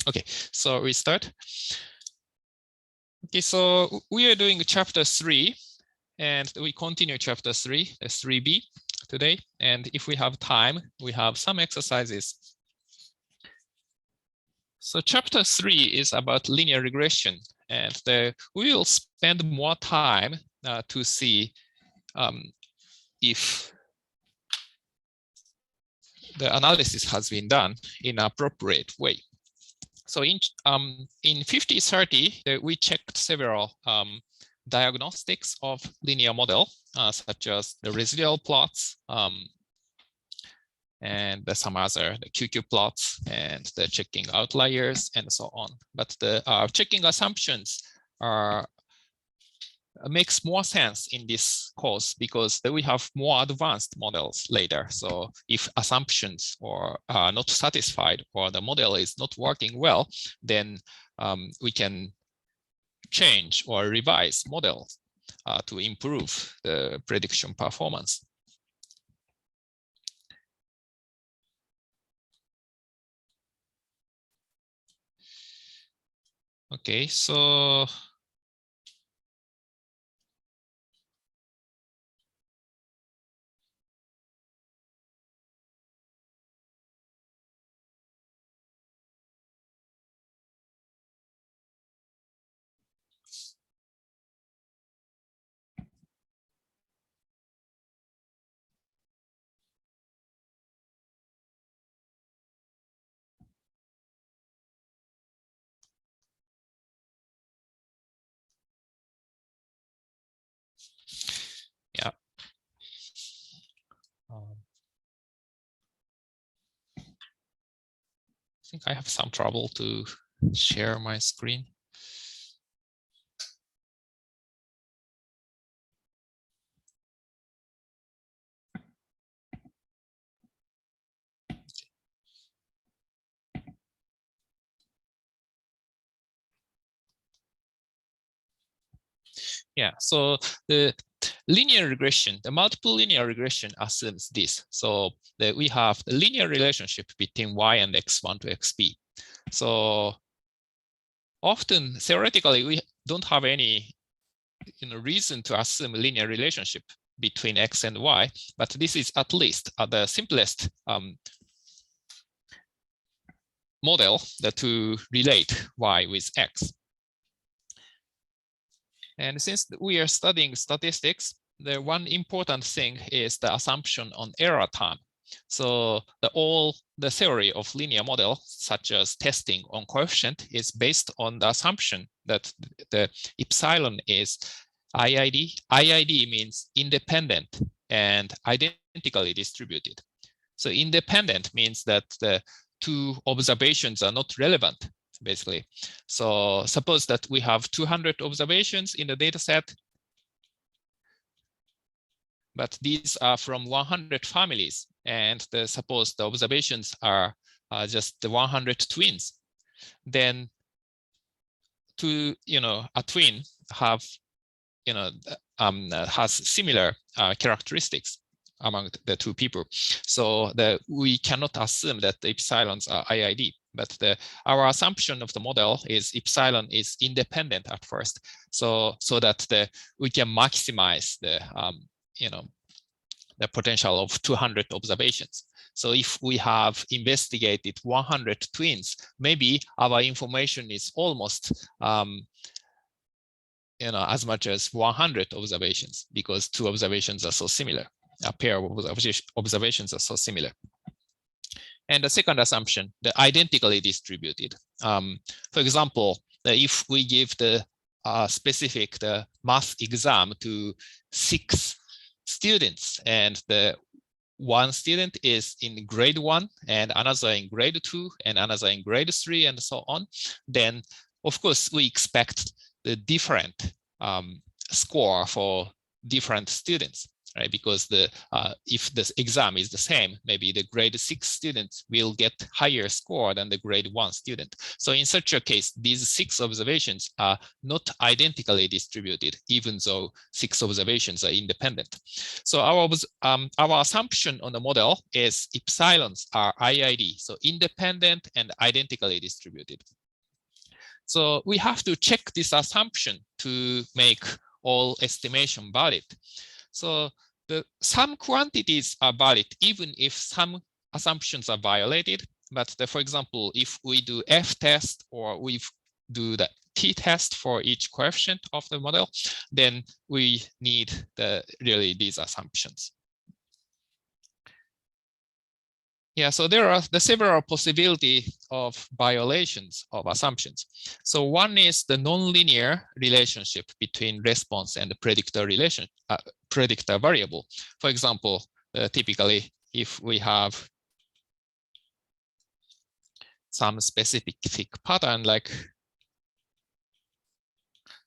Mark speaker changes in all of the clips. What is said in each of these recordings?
Speaker 1: Okay, so we start. Okay, so we are doing chapter 3, and we continue chapter 3, 3b today. And if we have time, we have some exercises. So chapter 3 is about linear regression, and we will spend more time to see if the analysis has been done in an appropriate way. So in 5030, we checked several diagnostics of linear model, such as the residual plots and some other the QQ plots and the checking outliers and so on. But the checking assumptions are makes more sense in this course because we have more advanced models later. So if assumptions are not satisfied or the model is not working well, then we can change or revise models to improve the prediction performance. Okay, so yeah. I think I have some trouble to share my screen. Yeah, so the linear regression, the multiple linear regression assumes this. So that we have the linear relationship between y and x1 to xp. So often theoretically, we don't have any reason to assume a linear relationship between x and y, but this is at least the simplest model that to relate y with x. And since we are studying statistics, the one important thing is the assumption on error time. So all the theory of linear model, such as testing on coefficient, is based on the assumption that the epsilon is IID. IID means independent and identically distributed. So independent means that the two observations are not relevant, basically. So suppose that we have 200 observations in the data set, but these are from 100 families, and suppose the observations are just the 100 twins. Then a twin have has similar characteristics among the two people. So we cannot assume that the epsilons are IID, but our assumption of the model is epsilon is independent at first, so that we can maximize the potential of 200 observations. So if we have investigated 100 twins, maybe our information is almost as much as 100 observations, because two observations are so similar. A pair of observations are so similar. And the second assumption, the identically distributed. For example, if we give the specific math exam to 6 students, and the one student is in grade 1 and another in grade 2 and another in grade 3 and so on, then of course we expect the different score for different students. right? Because the if the exam is the same, maybe the grade 6 student will get higher score than the grade 1 student. So in such a case, these 6 observations are not identically distributed, even though 6 observations are independent. So our assumption on the model is epsilons are IID, so independent and identically distributed. So we have to check this assumption to make all estimation valid. So some quantities are valid even if some assumptions are violated. But for example, if we do F test or we do the T test for each coefficient of the model, then we need really these assumptions. Yeah, so there are the several possibilities of violations of assumptions. So one is the nonlinear relationship between response and the predictor predictor variable. For example, typically, if we have some specific pattern like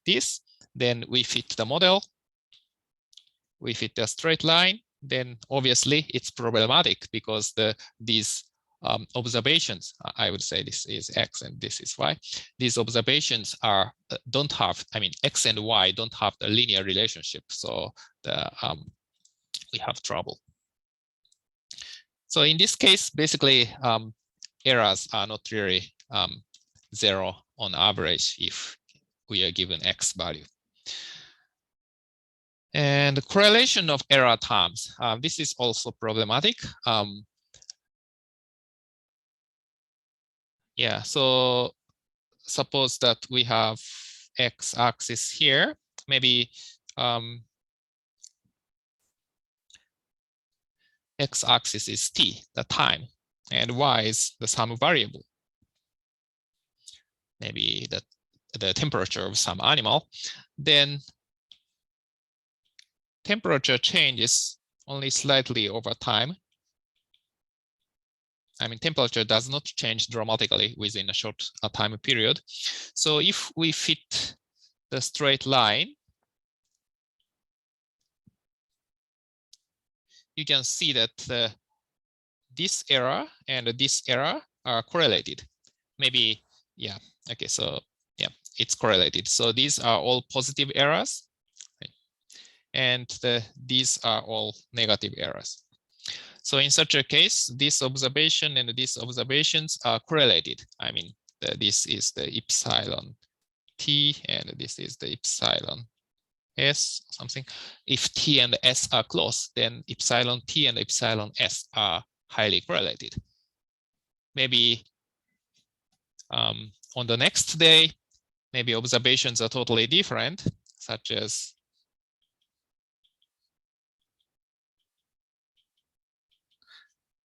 Speaker 1: this, then we fit the model, we fit a straight line, then obviously it's problematic because these observations, I would say this is X and this is Y. These observations are don't have, I mean, X and Y don't have the linear relationship, so we have trouble. So in this case, basically, errors are not really 0 on average if we are given X value. And the correlation of error terms, this is also problematic. Yeah, so suppose that we have X-axis here, maybe X-axis is T, the time, and Y is the some variable. Maybe the temperature of some animal, then temperature changes only slightly over time. I mean, temperature does not change dramatically within a short time period. So if we fit the straight line, you can see that this error and this error are correlated. Maybe, yeah, okay, so yeah, it's correlated. So these are all positive errors, right? And these are all negative errors. So in such a case, this observation and these observations are correlated. I mean, this is the epsilon T and this is the epsilon S or something. If T and S are close, then epsilon T and epsilon S are highly correlated. Maybe on the next day, maybe observations are totally different, such as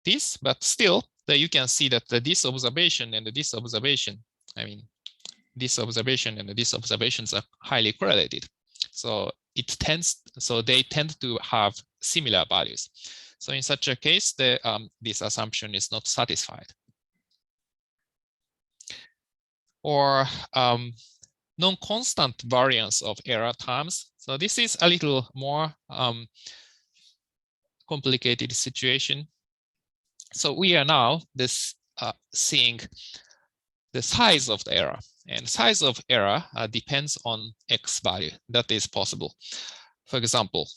Speaker 1: this, but still you can see that this observation and this observation, I mean, this observation and these observations are highly correlated. So they tend to have similar values. So in such a case, this assumption is not satisfied. Or non-constant variance of error terms. So this is a little more complicated situation. So we are now seeing the size of the error, and size of error depends on X value. That is possible. For example,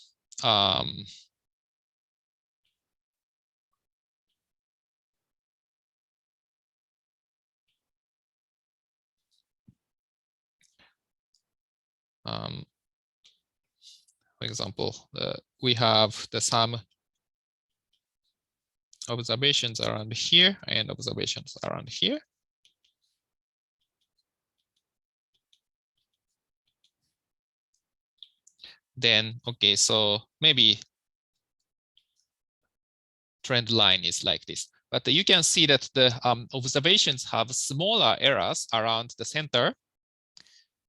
Speaker 1: we have some observations around here and observations around here. Then, okay, so maybe trend line is like this. But you can see that the observations have smaller errors around the center,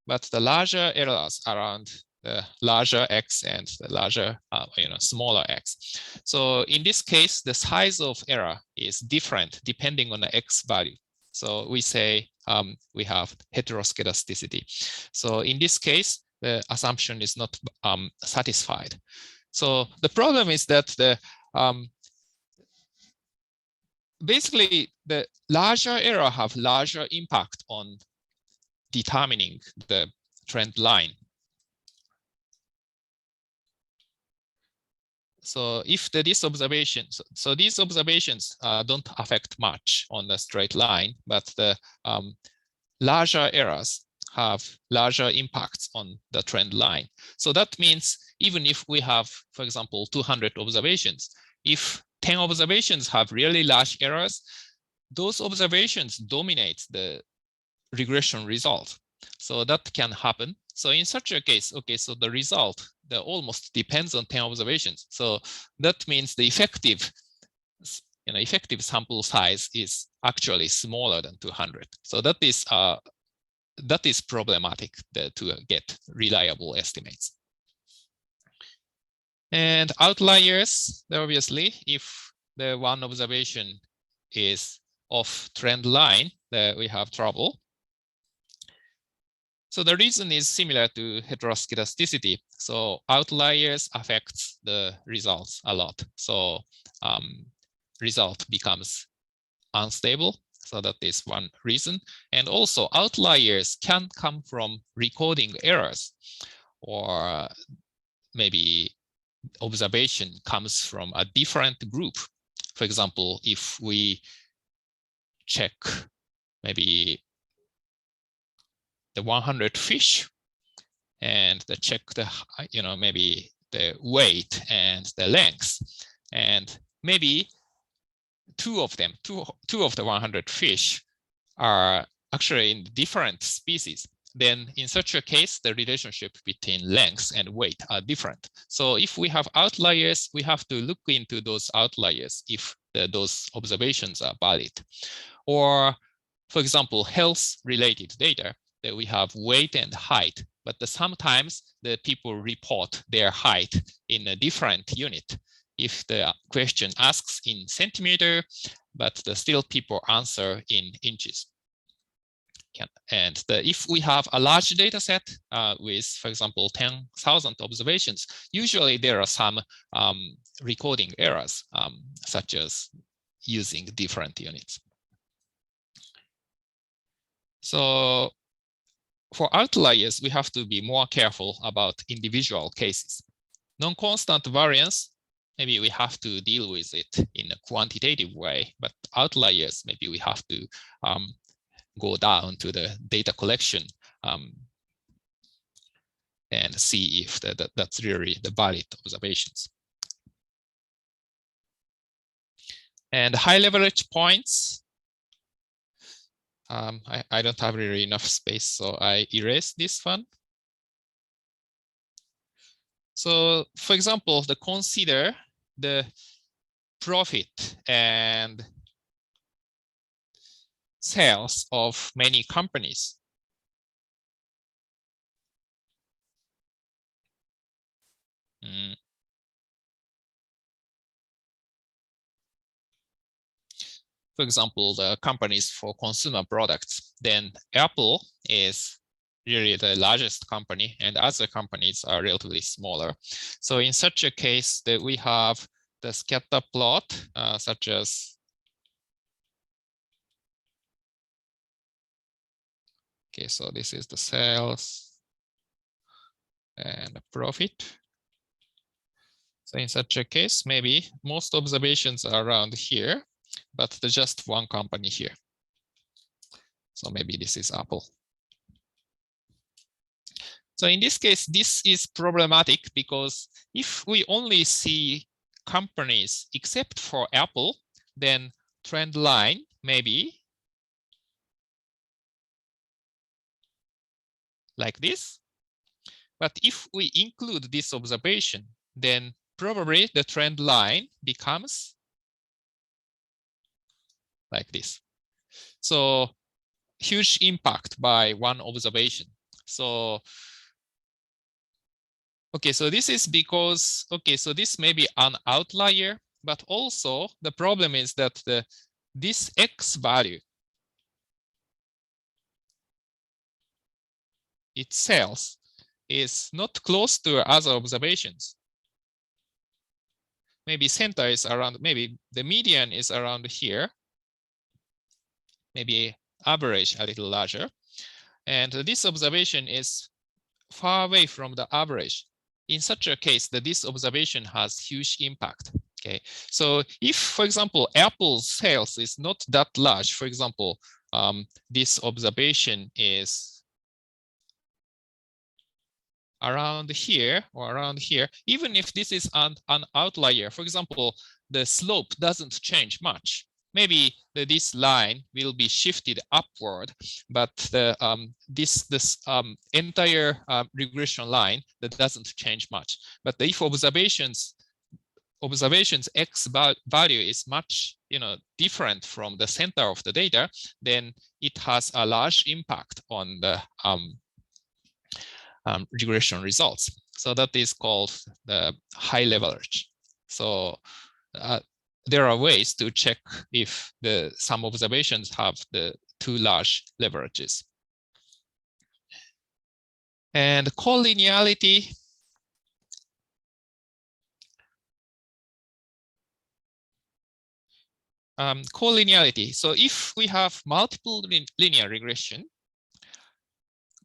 Speaker 1: but the larger errors around the larger X and the larger, smaller X. So in this case, the size of error is different depending on the X value. So we say we have heteroscedasticity. So in this case, the assumption is not satisfied. So the problem is that the basically the larger error have larger impact on determining the trend line. So if these observations, so these observations don't affect much on the straight line, but the larger errors have larger impacts on the trend line. So that means even if we have, for example, 200 observations, if 10 observations have really large errors, those observations dominate the regression result. So that can happen. So in such a case, okay, so the result almost depends on 10 observations. So that means the effective sample size is actually smaller than 200. So that is problematic to get reliable estimates. And outliers, obviously, if the one observation is off trend line, we have trouble. So the reason is similar to heteroscedasticity. So outliers affects the results a lot. So result becomes unstable. So that is one reason. And also outliers can come from recording errors, or maybe observation comes from a different group. For example, if we check maybe the 100 fish and check the, maybe the weight and the length, and maybe two of the 100 fish are actually in different species, then in such a case, the relationship between length and weight are different. So if we have outliers, we have to look into those outliers if those observations are valid. Or, for example, health-related data, that we have weight and height, but sometimes the people report their height in a different unit. If the question asks in centimeter, but still people answer in inches. And if we have a large data set with, for example, 10,000 observations, usually there are some recording errors, such as using different units. So for outliers, we have to be more careful about individual cases. Non-constant variance, maybe we have to deal with it in a quantitative way, but outliers, maybe we have to go down to the data collection and see if that's really the valid observations. And high leverage points, I don't have really enough space, so I erase this one. So for example, consider the profit and sales of many companies. For example, the companies for consumer products, then Apple is really the largest company and other companies are relatively smaller. So in such a case that we have the scatter plot, such as, okay, so this is the sales and the profit. So in such a case, maybe most observations are around here, but there's just one company here. So maybe this is Apple. So in this case, this is problematic because if we only see companies except for Apple, then trend line maybe like this. But if we include this observation, then probably the trend line becomes like this. So huge impact by one observation. So okay, so this is because, okay, so this may be an outlier, but also the problem is that this X value itself is not close to other observations. maybe center is around, maybe the median is around here, maybe average a little larger. And this observation is far away from the average. In such a case, this observation has huge impact. Okay, so if, for example, Apple's sales is not that large, for example, this observation is around here or around here, even if this is an outlier, for example, the slope doesn't change much. Maybe this line will be shifted upward, but this entire regression line that doesn't change much. But if observations X value is much different from the center of the data, then it has a large impact on the regression results. So that is called the high leverage. So there are ways to check if some observations have the too large leverages. And collinearity. Collinearity. So if we have multiple linear regression,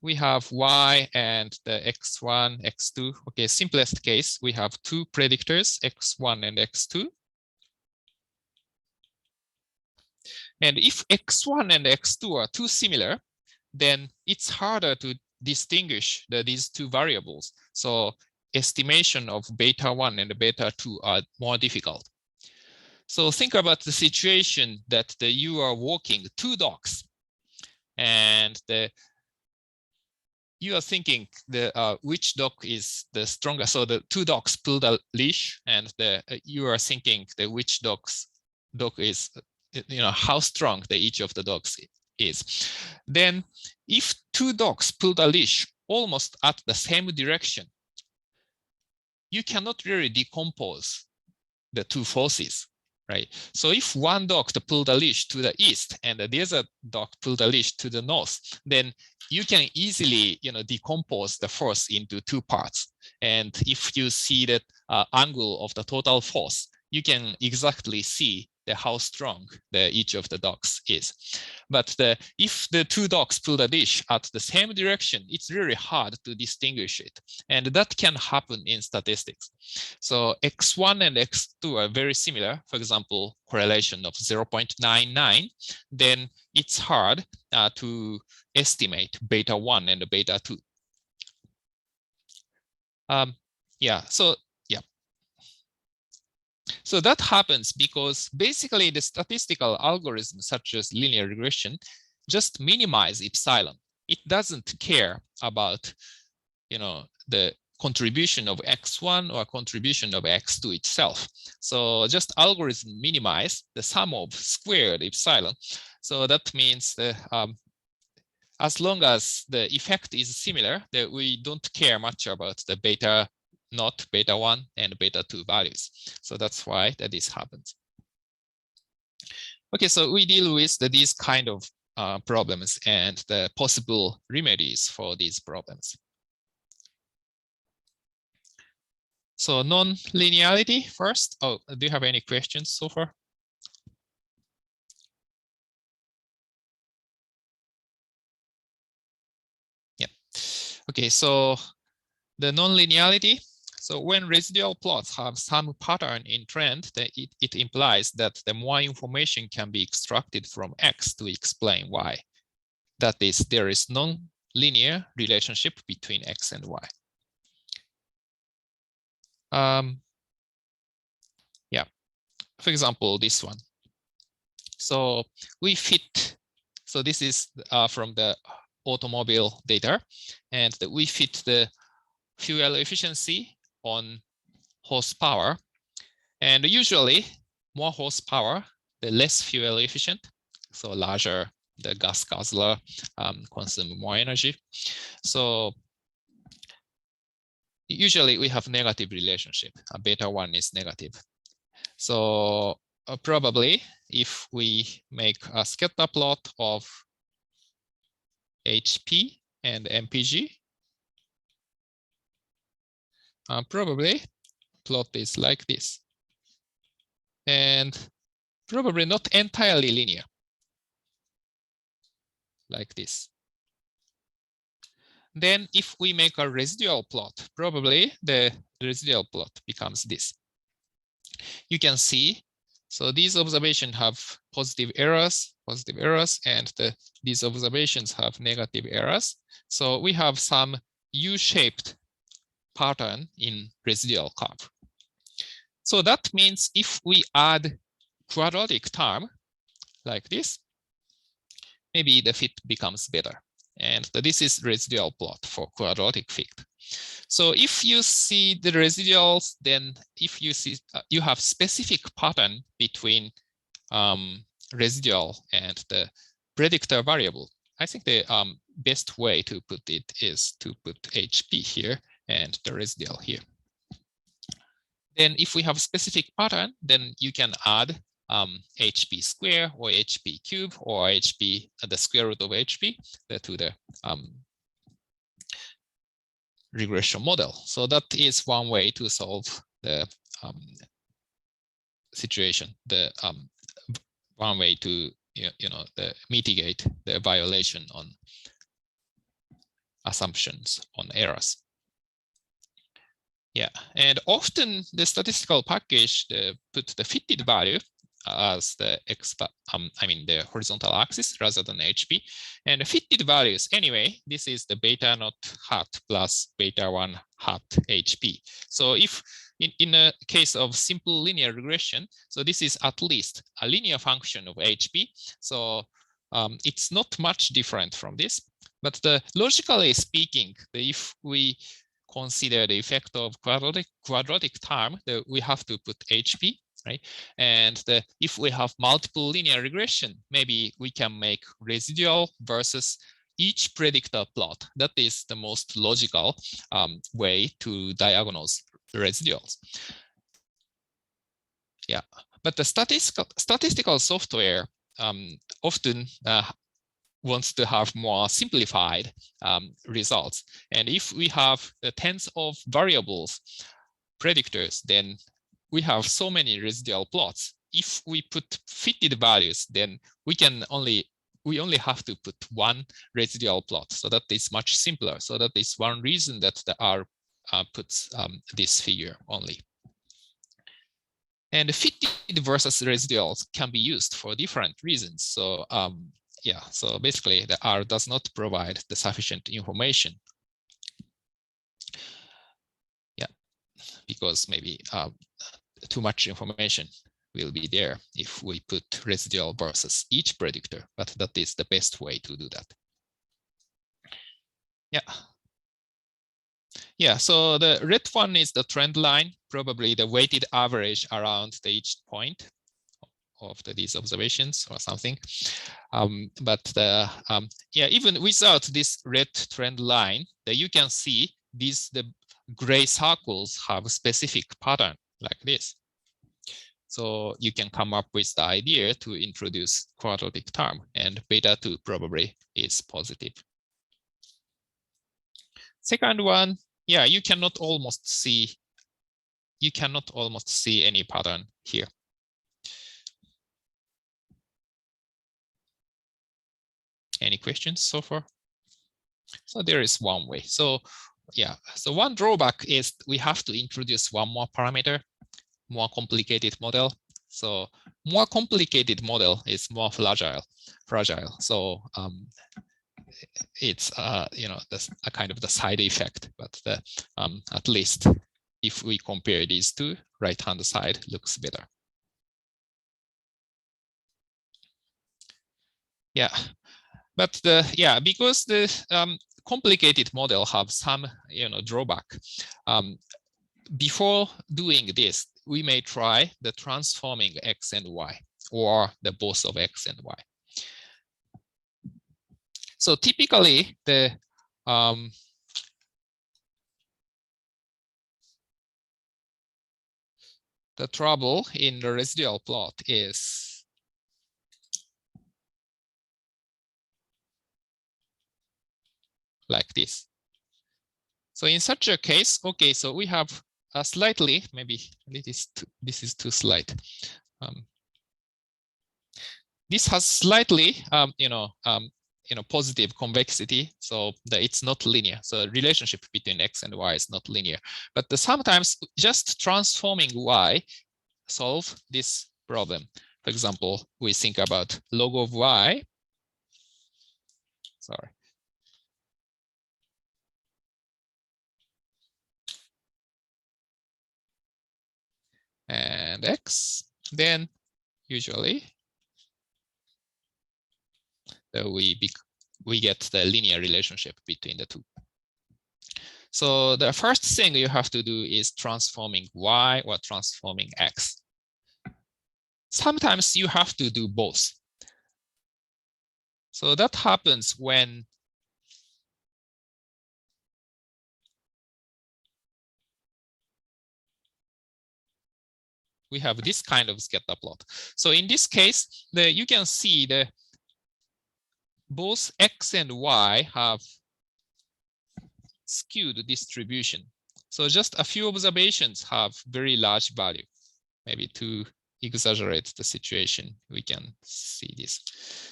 Speaker 1: we have y and the x1, x2. Okay, simplest case, we have two predictors, x1 and x2. And if x1 and x2 are too similar, then it's harder to distinguish these two variables. So estimation of beta 1 and beta 2 are more difficult. So think about the situation that you are walking two dogs, and you are thinking which dog is the stronger. So the two dogs pulled a leash, and you are thinking which dog is, how strong each of the dogs is. Then if two dogs pulled a leash almost at the same direction, you cannot really decompose the two forces, right? So if one dog pulled a leash to the east and the other dog pulled a leash to the north, then you can easily decompose the force into two parts. And if you see the angle of the total force, you can exactly see how strong each of the dogs is. But if the two dogs pull the leash at the same direction, it's really hard to distinguish it. And that can happen in statistics. So x1 and x2 are very similar, for example, correlation of 0.99, then it's hard to estimate beta 1 and beta 2. So that happens because basically the statistical algorithms such as linear regression just minimize epsilon. It doesn't care about the contribution of x1 or contribution of x2 itself. So just algorithm minimize the sum of squared epsilon. So that means as long as the effect is similar, that we don't care much about the beta not beta 1 and beta 2 values. So that's why this happens. Okay, so we deal with these kind of problems and the possible remedies for these problems. So non-linearity first. Oh, do you have any questions so far? Yeah. Okay, so the non-linearity. So when residual plots have some pattern in trend, it implies that the more information can be extracted from X to explain Y. That is, there is non-linear relationship between X and Y. Yeah, for example, this one. So we fit, so this is from the automobile data, and we fit the fuel efficiency on horsepower, and usually more horsepower, the less fuel efficient, so larger the gas guzzler, consume more energy. So usually we have negative relationship. Beta 1 is negative. So probably if we make a scatter plot of HP and MPG, probably plot is like this. and probably not entirely linear, like this. Then if we make a residual plot, probably the residual plot becomes this. You can see, so these observations have positive errors, and these observations have negative errors. So we have some U-shaped pattern in residual curve. So that means if we add quadratic term like this, maybe the fit becomes better. And this is residual plot for quadratic fit. So if you see the residuals, then if you see you have specific pattern between residual and the predictor variable. I think the best way to put it is to put HP here and the residual here. Then if we have specific pattern, then you can add HP square or HP cube or HP the square root of HP to the regression model. So that is one way to solve the situation. The one way to mitigate the violation on assumptions on errors. Yeah, and often the statistical package put the fitted value as the the horizontal axis rather than HP. And the fitted values, anyway, this is the beta naught hat plus beta 1 hat HP. So if in a case of simple linear regression, so this is at least a linear function of HP. So it's not much different from this. But logically speaking, if we consider the effect of quadratic term, we have to put HP, right? And if we have multiple linear regression, maybe we can make residual versus each predictor plot. That is the most logical way to diagnose residuals. Yeah, but the statistical software often wants to have more simplified results. And if we have the tens of variables predictors, then we have so many residual plots. If we put fitted values, then we only have to put one residual plot. So that is much simpler. So that is one reason that the R puts this figure only. And fitted versus residuals can be used for different reasons. So yeah, so basically the R does not provide the sufficient information. Yeah, because maybe too much information will be there if we put residual versus each predictor, but that is the best way to do that. Yeah. Yeah, so the red one is the trend line, probably the weighted average around each point of these observations or something. Yeah, even without this red trend line, you can see the gray circles have a specific pattern like this. So you can come up with the idea to introduce quadratic term, and beta 2 probably is positive. Second one, yeah, you cannot almost see any pattern here. Any questions so far? So there is one way. So yeah, so one drawback is we have to introduce one more parameter, more complicated model. So more complicated model is more fragile. So it's that's a kind of the side effect, but at least if we compare these two, right-hand side looks better. Yeah, but because the complicated model have some drawback. Before doing this, we may try the transforming x and y, or the both of x and y. So typically the trouble in the residual plot is like this. So in such a case, okay, so we have a slightly, maybe this is too slight. this has slightly, positive convexity, so that it's not linear. So the relationship between x and y is not linear. But sometimes just transforming y solve this problem. For example, we think about log of y. Sorry. And x, then usually we get the linear relationship between the two. So the first thing you have to do is transforming y or transforming x. Sometimes you have to do both. So that happens when we have this kind of scatter plot. So in this case, you can see both x and y have skewed distribution. So just a few observations have very large value. Maybe to exaggerate the situation, we can see this.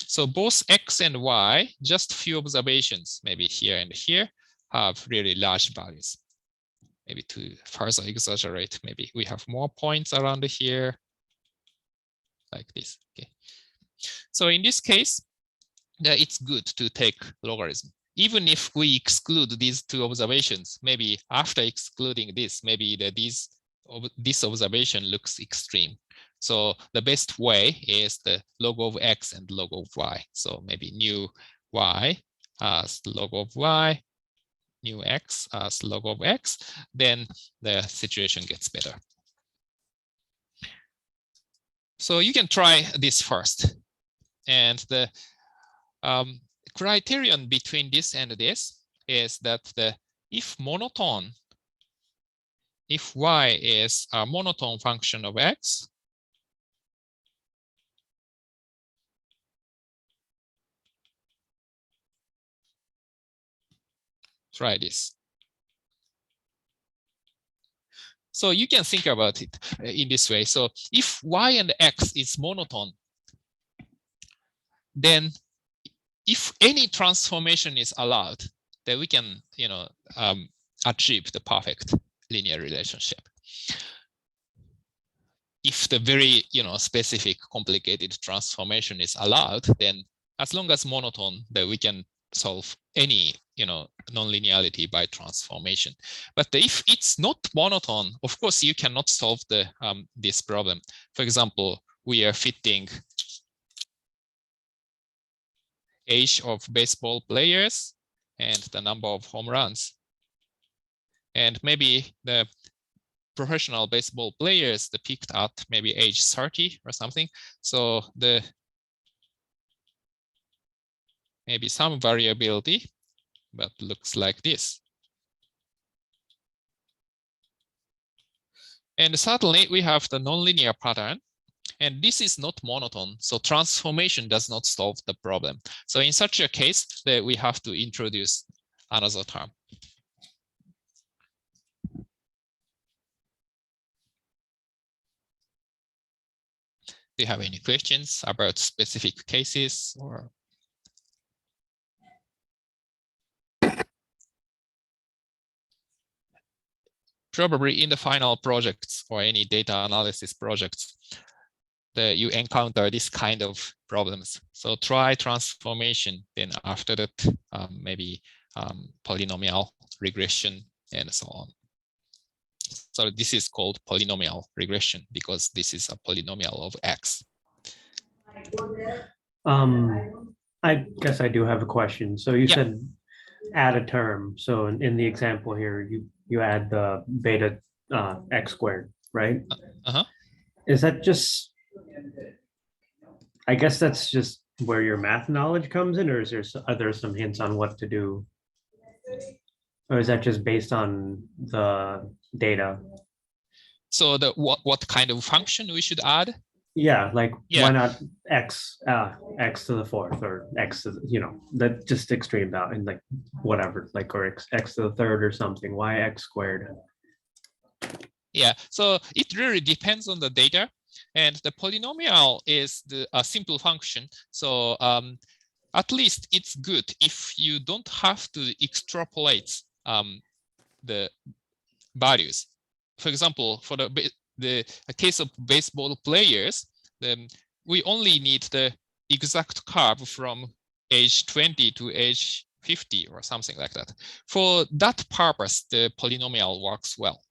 Speaker 1: So both x and y, just few observations, maybe here and here, have really large values. Maybe to further exaggerate, maybe we have more points around here, like this. Okay. So in this case, it's good to take logarithm. Even if we exclude these two observations, maybe after excluding this, maybe this observation looks extreme. So the best way is the log of x and log of y. So maybe new y as log of y, new x as log of x, then the situation gets better. So you can try this first. And the criterion between this and this is that if y is a monotone function of x, try this. So you can think about it in this way. So if y and x is monotone, then if any transformation is allowed, then we can, achieve the perfect linear relationship. If the very, specific complicated transformation is allowed, then as long as monotone, then we can solve any, nonlinearity by transformation. But if it's not monotone, of course, you cannot solve this problem. For example, we are fitting age of baseball players and the number of home runs. And maybe the professional baseball players, they peaked at maybe age 30 or something. So maybe some variability, but looks like this. And suddenly we have the nonlinear pattern. And this is not monotone, so transformation does not solve the problem. So in such a case, we have to introduce another term. Do you have any questions about specific cases or? Probably in the final projects or any data analysis projects, you encounter this kind of problems. So try transformation, then after that, maybe polynomial regression and so on. So this is called polynomial regression because this is a polynomial of x.
Speaker 2: I guess I do have a question. So you said add a term. So in the example here, you add the beta x squared, right? Is that just, I guess that's just where your math knowledge comes in, or are there some hints on what to do? Or is that just based on the data? So
Speaker 1: what kind of function we should add?
Speaker 2: Yeah, like why not x to the fourth or x to the, that just extremed out and like whatever, like or x to the third or something. Why x squared?
Speaker 1: Yeah, so it really depends on the data. And the polynomial is a simple function. So at least it's good if you don't have to extrapolate the values. For example, for the case of baseball players, we only need the exact curve from age 20 to age 50 or something like that. For that purpose, the polynomial works well.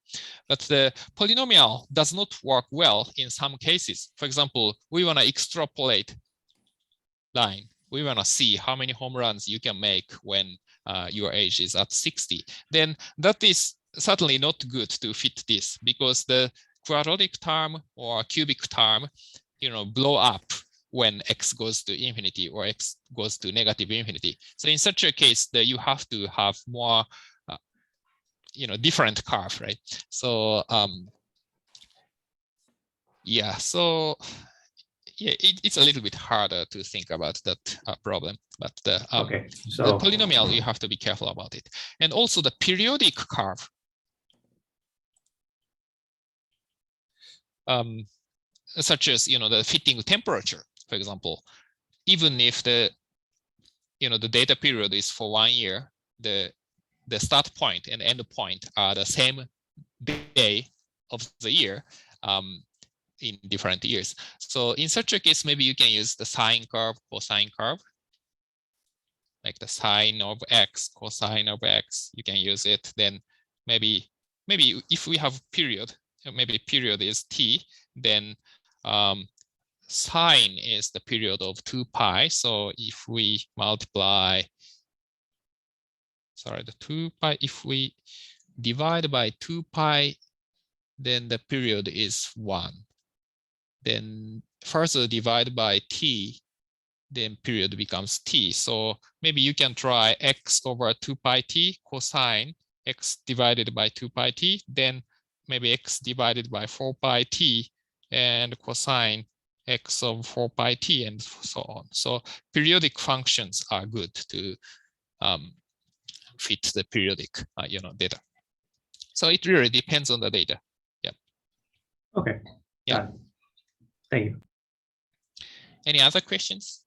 Speaker 1: But the polynomial does not work well in some cases. For example, we want to extrapolate line. We want to see how many home runs you can make when your age is at 60. Then that is certainly not good to fit this, because the quadratic term or cubic term, blow up when x goes to infinity or x goes to negative infinity. So in such a case, that you have to have more, different curve, right? So yeah, so yeah, it's a little bit harder to think about that problem, but the polynomial, you have to be careful about it. And also the periodic curve. Such as, the fitting temperature, for example, even if the data period is for 1 year, the start point and end point are the same day of the year in different years. So in such a case, maybe you can use the sine curve, cosine curve, like the sine of x, cosine of x. You can use it. Then maybe if we have period, maybe period is t, then sine is the period of 2 pi. So if we multiply, the 2 pi, if we divide by 2 pi, then the period is 1. Then further divide by t, then period becomes t. So maybe you can try x over 2 pi t cosine x divided by 2 pi t, then maybe x divided by 4 pi t and cosine x of 4 pi t and so on. So periodic functions are good to fit the periodic data. So it really depends on the data. Yeah.
Speaker 2: Okay.
Speaker 1: Yeah.
Speaker 2: Thank you.
Speaker 1: Any other questions?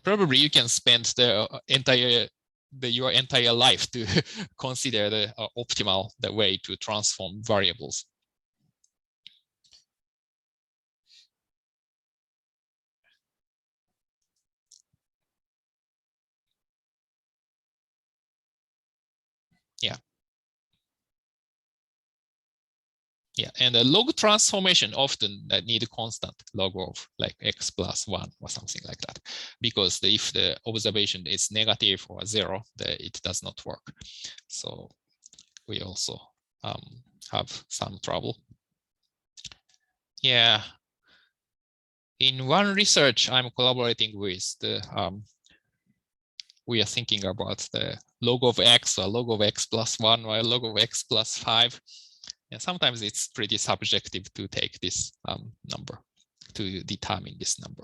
Speaker 1: Probably you can spend your entire life to consider the optimal way to transform variables. Yeah. Yeah, and the log transformation often need a constant log of like x plus 1 or something like that, because if the observation is negative or 0, it does not work. So we also have some trouble. Yeah. In one research I'm collaborating with, we are thinking about the log of x or log of x plus 1 or log of x plus 5. And sometimes it's pretty subjective to take this number, to determine this number.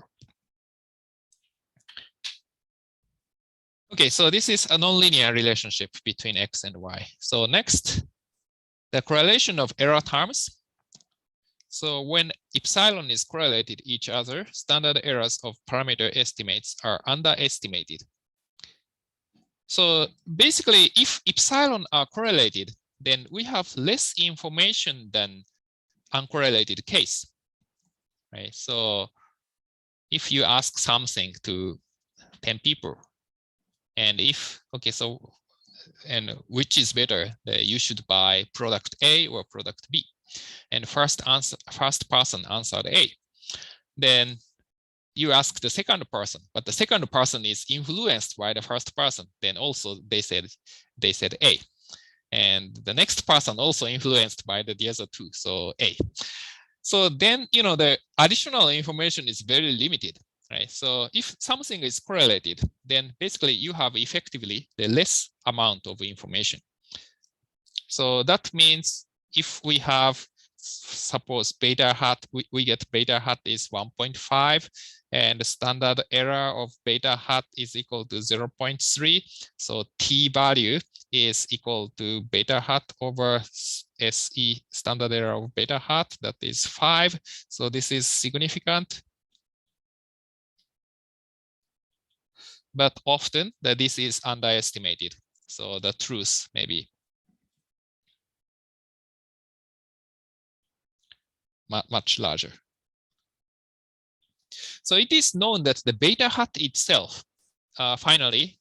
Speaker 1: Okay, so this is a nonlinear relationship between x and y. So next, the correlation of error terms. So when epsilon is correlated each other, standard errors of parameter estimates are underestimated. So basically, if epsilon are correlated, then we have less information than uncorrelated case, right? So if you ask something to 10 people, and which is better, you should buy product A or product B, and first person answered A. Then you ask the second person, but the second person is influenced by the first person. Then also they said A. And the next person also influenced by the other two, so A. So then, the additional information is very limited, right? So if something is correlated, then basically you have effectively the less amount of information. So that means if we have, suppose beta hat, we get beta hat is 1.5, and the standard error of beta hat is equal to 0.3. So t value is equal to beta hat over SE standard error of beta hat, that is 5. So this is significant. But often this is underestimated. So the truth may be much larger. So it is known that the beta hat itself finally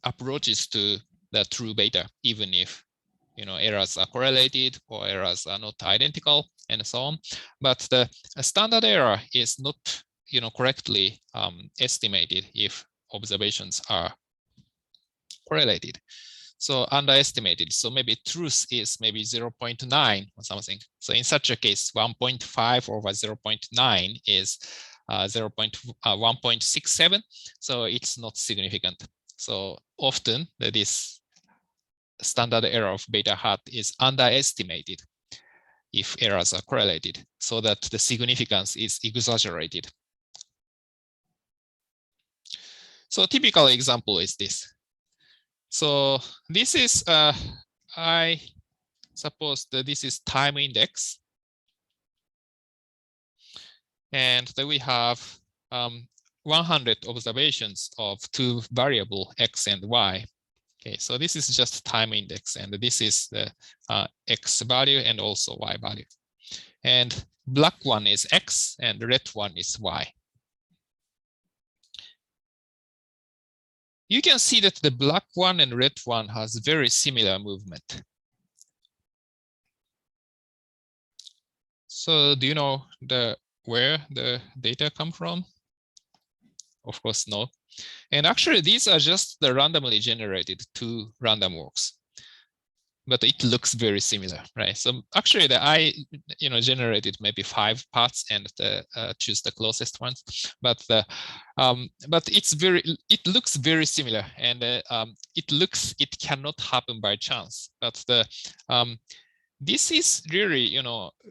Speaker 1: approaches to the true beta, even if errors are correlated or errors are not identical and so on. But the standard error is not correctly estimated if observations are correlated. So underestimated. So maybe truth is maybe 0.9 or something. So in such a case, 1.5 over 0.9 is 1.67. So it's not significant. So often this standard error of beta hat is underestimated if errors are correlated, so that the significance is exaggerated. So a typical example is this. So this is, I suppose that this is time index. And then we have 100 observations of two variable x and y. Okay, so this is just time index, and this is the x value and also y value. And black one is x and red one is y. You can see that the black one and red one has very similar movement. So do you know where the data come from? Of course, no. And actually, these are just the randomly generated two random walks. But it looks very similar, right? So actually, I generated maybe 5 paths and choose the closest ones. But it looks very similar, and it cannot happen by chance. But this is really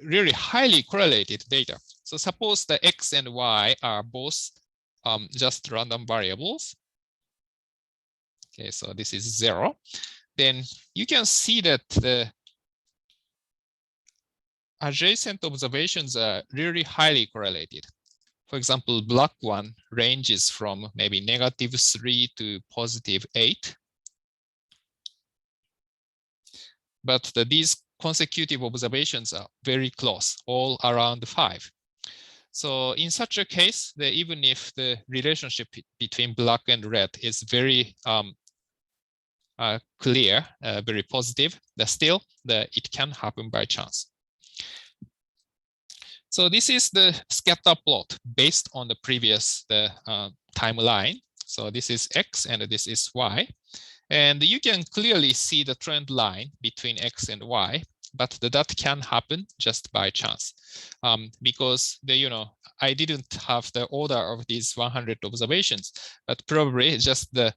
Speaker 1: really highly correlated data. So suppose the x and y are both just random variables. Okay, so this is 0. Then you can see that the adjacent observations are really highly correlated. For example, black one ranges from maybe -3 to +8. But these consecutive observations are very close, all around 5. So in such a case, even if the relationship between black and red is very clear, very positive, still it can happen by chance. So this is the scatter plot based on the previous timeline. So this is x and this is y. And you can clearly see the trend line between x and y, but that can happen just by chance, because I didn't have the order of these 100 observations, but probably just the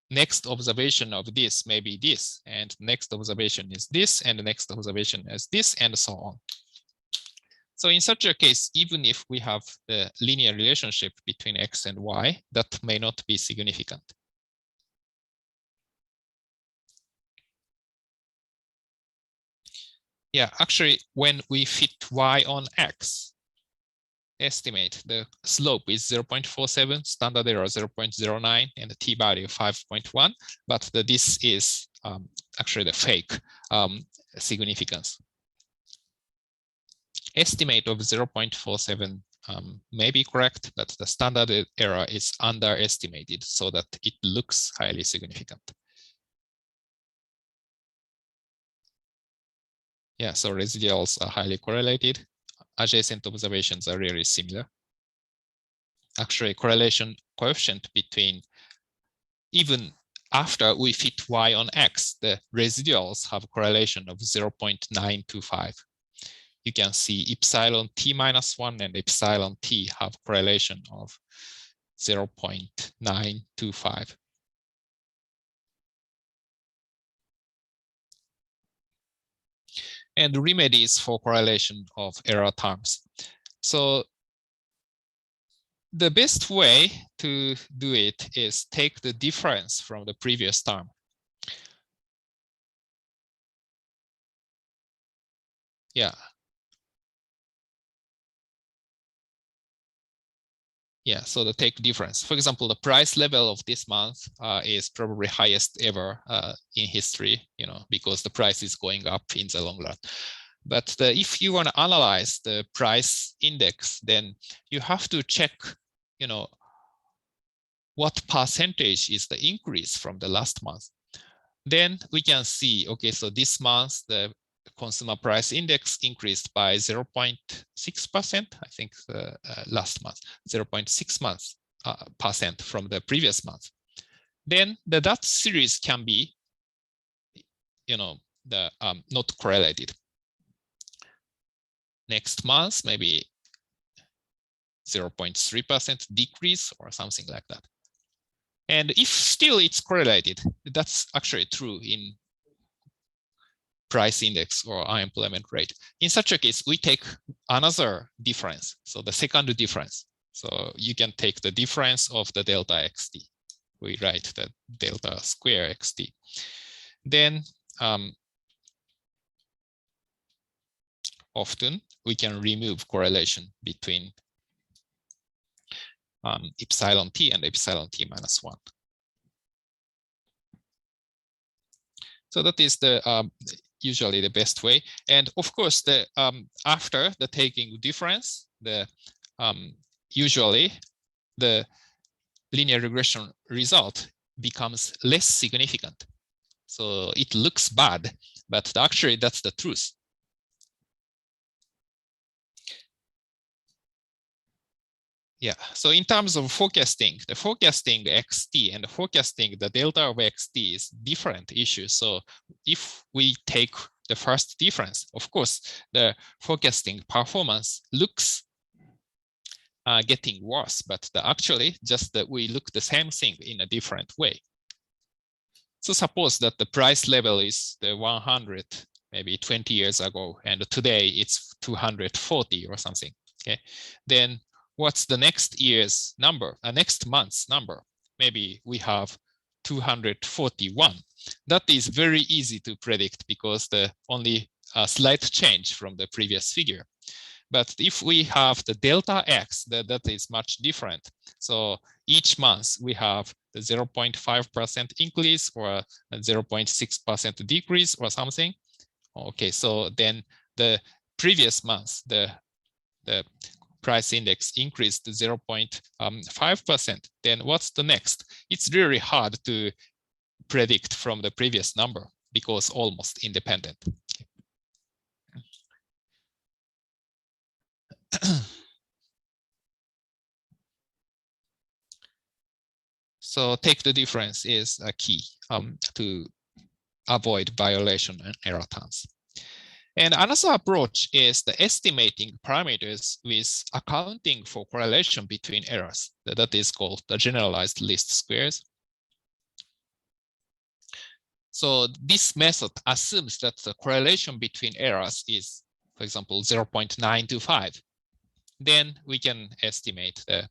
Speaker 1: next observation of this may be this, and next observation is this, and the next observation is this, and so on. So in such a case, even if we have the linear relationship between x and y, that may not be significant. Yeah, actually, when we fit y on x, estimate the slope is 0.47, standard error 0.09, and the t value 5.1. But this is actually the fake significance. Estimate of 0.47 may be correct, but the standard error is underestimated so that it looks highly significant. Yeah, so residuals are highly correlated. Adjacent observations are really similar. Actually, correlation coefficient between, even after we fit y on x, the residuals have correlation of 0.925. You can see epsilon t minus 1 and epsilon t have correlation of 0.925. And remedies for correlation of error terms. So the best way to do it is take the difference from the previous term. Yeah. Yeah, so the take difference. For example, the price level of this month is probably highest ever in history, because the price is going up in the long run. But if you want to analyze the price index, then you have to check, what percentage is the increase from the last month. Then we can see, okay, so this month, the consumer price index increased by 0.6%. I think last month, 0.6% from the previous month. Then that series can be, not correlated. Next month, maybe 0.3% decrease or something like that. And if still it's correlated, that's actually true in price index or unemployment rate. In such a case, we take another difference, so the second difference. So you can take the difference of the delta xt. We write the delta square xt. Then often we can remove correlation between epsilon t and epsilon t minus 1. So that is the usually the best way. And of course, the after the taking difference, the usually the linear regression result becomes less significant. So it looks bad, but actually that's the truth. Yeah, so in terms of forecasting, the forecasting xt and the forecasting the delta of xt is different issues. So if we take the first difference, of course, the forecasting performance looks getting worse, but actually just that we look the same thing in a different way. So suppose that the price level is the 100, maybe 20 years ago, and today it's 240 or something, okay? Then what's the next year's number, next month's number? Maybe we have 241. That is very easy to predict because the only slight change from the previous figure. But if we have the delta x, that is much different. So each month we have the 0.5% increase or a 0.6% decrease or something. Okay, so then the previous month, the price index increased to 0.5%. Then what's the next? It's really hard to predict from the previous number because almost independent. So take the difference is a key to avoid violation and error terms. And another approach is the estimating parameters with accounting for correlation between errors. That is called the generalized least squares. So this method assumes that the correlation between errors is, for example, 0.925. Then we can estimate the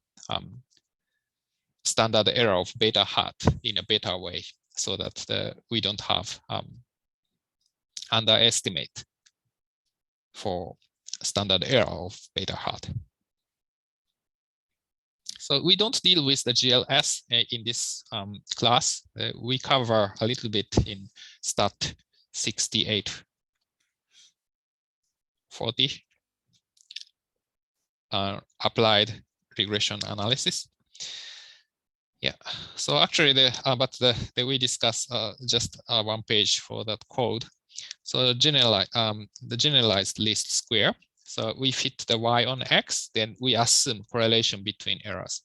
Speaker 1: standard error of beta hat in a better way so that we don't have underestimate for standard error of beta hat. So we don't deal with the GLS in this class. We cover a little bit in Stat 6840 applied regression analysis. Yeah, so actually we discuss just one page for that code. So the generalized least square. So we fit the y on x, then we assume correlation between errors.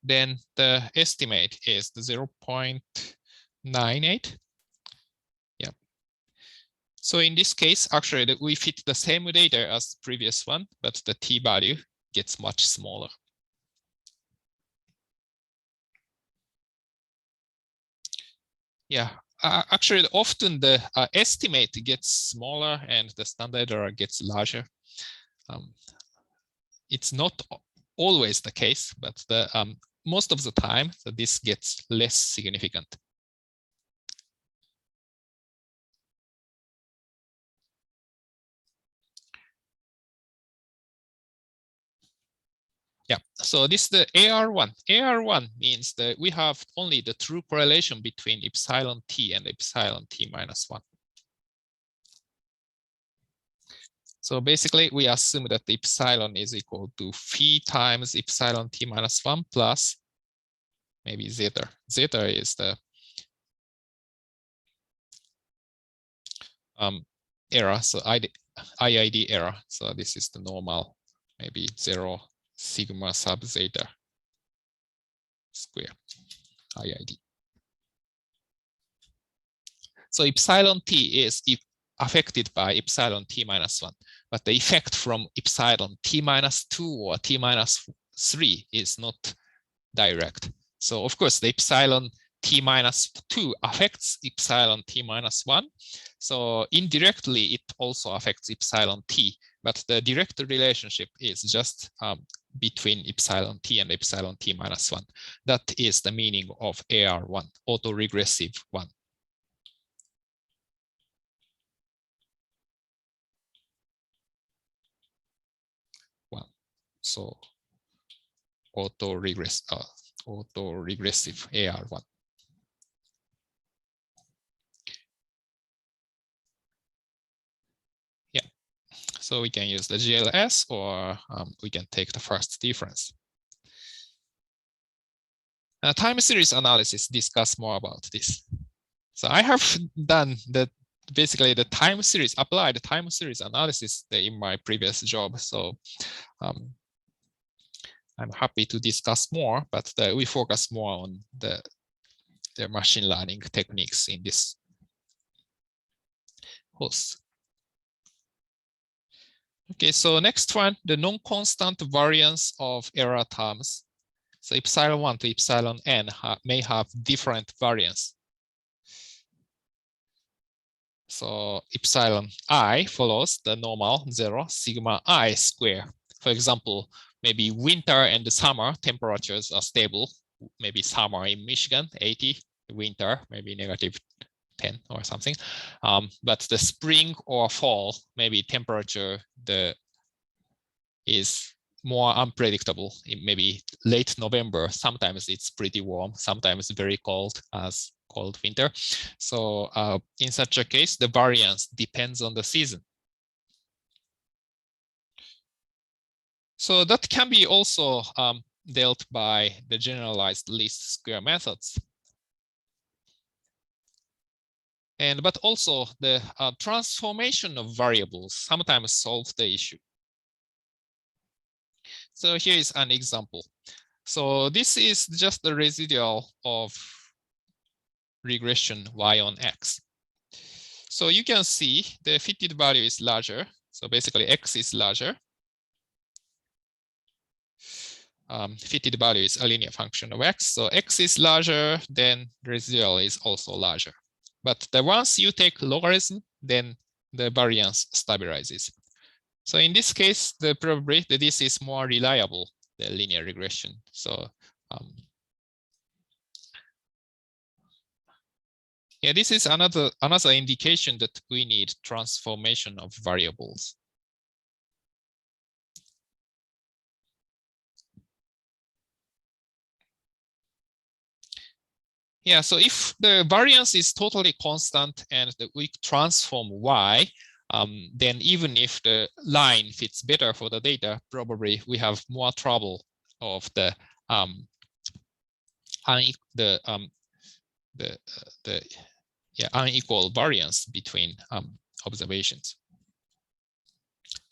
Speaker 1: Then the estimate is the 0.98. Yeah. So in this case, actually we fit the same data as the previous one, but the t value gets much smaller. Yeah, actually, often the estimate gets smaller and the standard error gets larger. It's not always the case, but the most of the time, so this gets less significant. Yeah, so this is the AR1. AR1 means that we have only the true correlation between epsilon t and epsilon t minus 1. So basically, we assume that the epsilon is equal to phi times epsilon t minus 1 plus maybe zeta. Zeta is the error, so IID error. So this is the normal, maybe 0 sigma sub zeta square IID. So epsilon t is affected by epsilon t minus 1, but the effect from epsilon t minus 2 or t minus 3 is not direct. So of course, the epsilon t minus 2 affects epsilon t minus 1. So indirectly, it also affects epsilon t, but the direct relationship is just between epsilon t and epsilon t minus 1. That is the meaning of AR1, autoregressive 1. So autoregressive AR1. Yeah, so we can use the GLS, or we can take the first difference. Time series analysis discuss more about this. So I have done basically the time series, applied time series analysis in my previous job. So I'm happy to discuss more, but we focus more on the machine learning techniques in this course. Okay, so next one, the non-constant variance of error terms. So epsilon 1 to epsilon n may have different variance. So epsilon I follows the normal 0 sigma I square. For example, maybe winter and summer temperatures are stable. Maybe summer in Michigan, 80, winter, maybe negative 10 or something. But the spring or fall, maybe temperature is more unpredictable. Maybe late November, sometimes it's pretty warm, sometimes very cold as cold winter. So in such a case, the variance depends on the season. So that can be also dealt by the generalized least square methods. But also the transformation of variables sometimes solve the issue. So here is an example. So this is just the residual of regression y on x. So you can see the fitted value is larger. So basically x is larger. Fitted value is a linear function of x. So x is larger, then residual is also larger. But once you take logarithm, then the variance stabilizes. So in this case, the probability that this is more reliable than linear regression. So yeah, this is another indication that we need transformation of variables. Yeah, so if the variance is totally constant and we transform y, then even if the line fits better for the data, probably we have more trouble of the unequal variance between observations.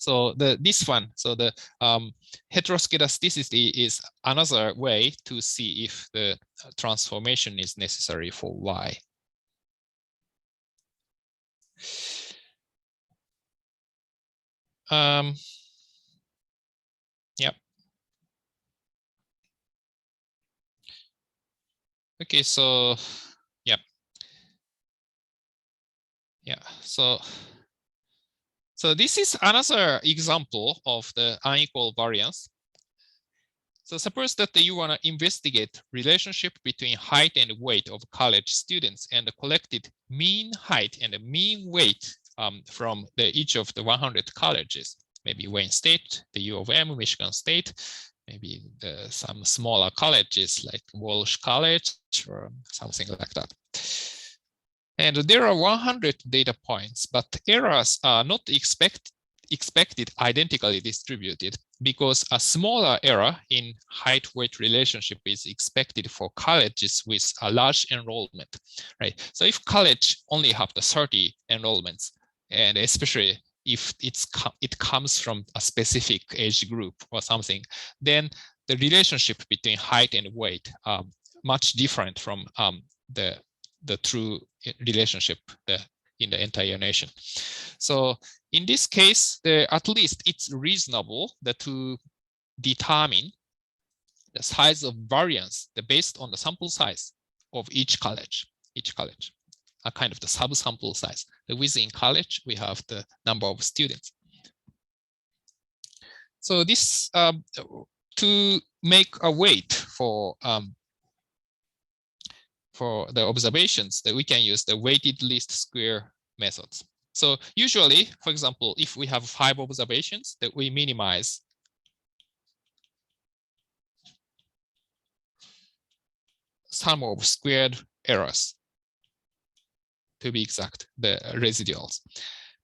Speaker 1: So this one, so the heteroscedasticity is another way to see if the transformation is necessary for y. Yeah. Okay, so yeah. Yeah, so this is another example of the unequal variance. So suppose that you want to investigate relationship between height and weight of college students and collected mean height and mean weight from each of the 100 colleges, maybe Wayne State, the U of M, Michigan State, maybe some smaller colleges like Walsh College or something like that. And there are 100 data points, but errors are not expected identically distributed because a smaller error in height-weight relationship is expected for colleges with a large enrollment, right? So if college only have the 30 enrollments, and especially if it comes from a specific age group or something, then the relationship between height and weight are much different from the true relationship in the entire nation. So in this case, at least it's reasonable to determine the size of variance based on the sample size of each college, a kind of the subsample size. Within college, we have the number of students. So this to make a weight for the observations, that we can use the weighted least square methods. So usually, for example, if we have 5 observations, that we minimize sum of squared errors, to be exact, the residuals.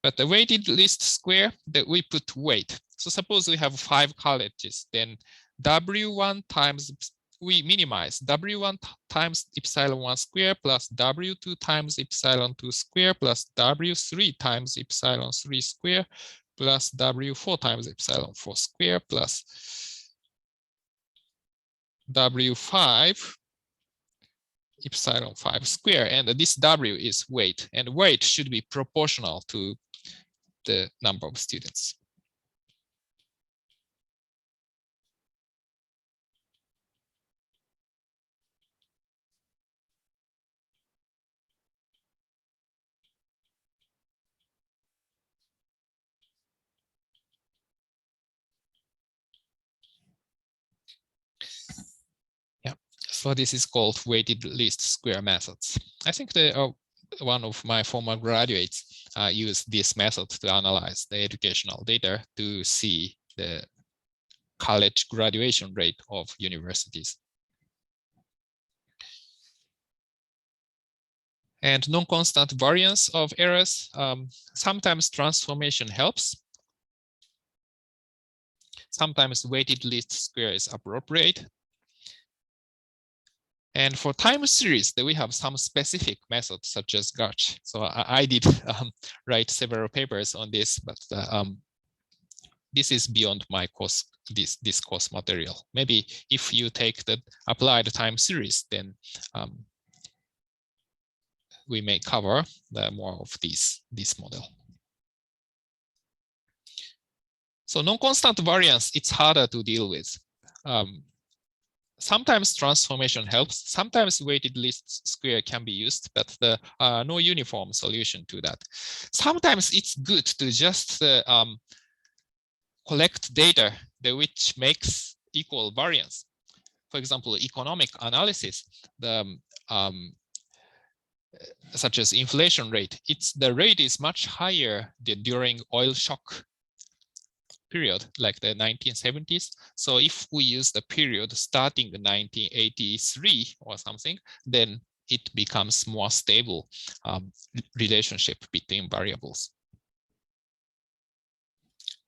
Speaker 1: But the weighted least square, that we put weight. So suppose we have 5 colleges, then W1 times, we minimize W1 times epsilon 1 square plus W2 times epsilon 2 square plus W3 times epsilon 3 square plus W4 times epsilon 4 square plus W5 epsilon 5 square. And this W is weight, and weight should be proportional to the number of students. So this is called weighted least square methods. I think one of my former graduates used this method to analyze the educational data to see the college graduation rate of universities. And non-constant variance of errors. Sometimes transformation helps. Sometimes weighted least square is appropriate. And for time series, we have some specific methods such as GARCH. So I did write several papers on this, but this is beyond my course, this course material. Maybe if you take the applied time series, then we may cover more of this model. So non-constant variance, it's harder to deal with. Sometimes transformation helps. Sometimes weighted least square can be used, but there are no uniform solution to that. Sometimes it's good to just collect data which makes equal variance. For example, economic analysis, such as inflation rate, the rate is much higher during oil shock period, like the 1970s. So if we use the period starting in 1983 or something, then it becomes more stable relationship between variables.